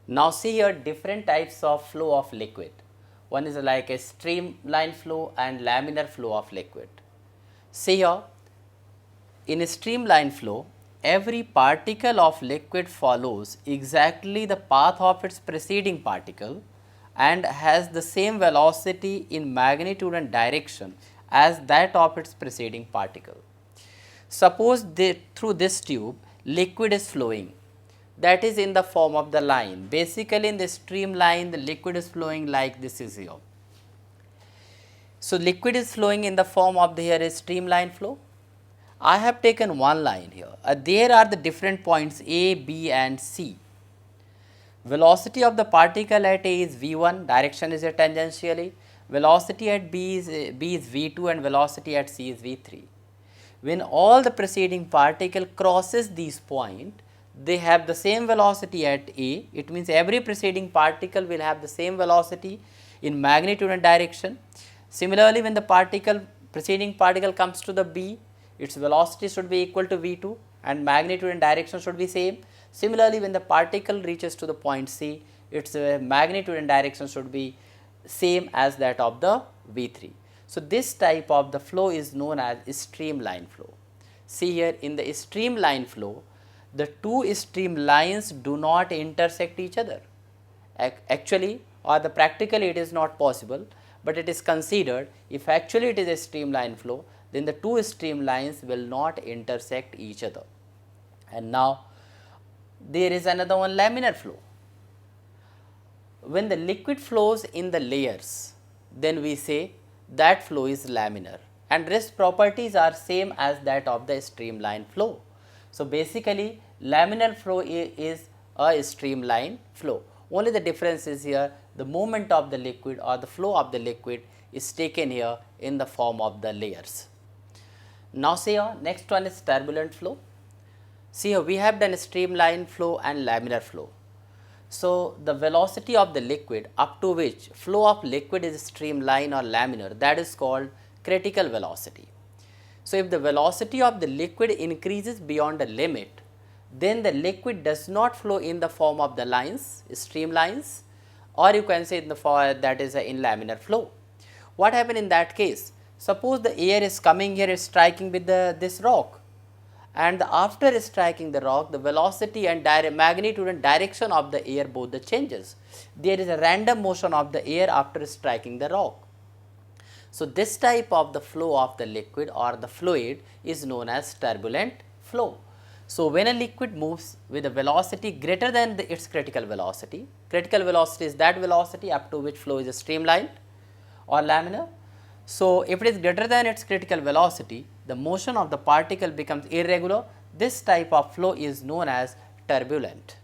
Now see here different types of flow of liquid. One is like a streamline flow and laminar flow of liquid. See here, in a streamline flow, every particle of liquid follows exactly the path of its preceding particle and has the same velocity in magnitude and direction as that of its preceding particle. Suppose through this tube liquid is flowing, that is in the form of the line. Basically in the streamline the liquid is flowing like this is here. So, liquid is flowing in the form of here is streamline flow. I have taken one line here. There are the different points A, B and C. Velocity of the particle at A is V1, direction is tangentially. Velocity at B is V2 and velocity at C is V3. When all the preceding particle crosses these points, they have the same velocity at A. It means every preceding particle will have the same velocity in magnitude and direction. Similarly, when the preceding particle comes to the B, its velocity should be equal to V2 and magnitude and direction should be same. Similarly, when the particle reaches to the point C, its magnitude and direction should be same as that of the V3. So, this type of the flow is known as streamline flow. See here in the streamline flow, the two streamlines do not intersect each other. Actually or the practically it is not possible, but it is considered if actually it is a streamline flow, then the two streamlines will not intersect each other. And now, there is another one, laminar flow. When the liquid flows in the layers, then we say that flow is laminar and rest properties are same as that of the streamline flow. So, basically laminar flow is a streamline flow. Only the difference is here the movement of the liquid or the flow of the liquid is taken here in the form of the layers. Now, see here next one is turbulent flow. See here we have done streamline flow and laminar flow. So, the velocity of the liquid up to which flow of liquid is streamline or laminar, that is called critical velocity. So, if the velocity of the liquid increases beyond a limit, then the liquid does not flow in the form of the lines, streamlines, or you can say in the form that is in laminar flow. What happens in that case? Suppose the air is coming here, is striking with this rock, and after striking the rock, the velocity and magnitude and direction of the air both the changes. There is a random motion of the air after striking the rock. So, this type of the flow of the liquid or the fluid is known as turbulent flow. So, when a liquid moves with a velocity greater than its critical velocity is that velocity up to which flow is streamlined or laminar. So, if it is greater than its critical velocity, the motion of the particle becomes irregular. This type of flow is known as turbulent.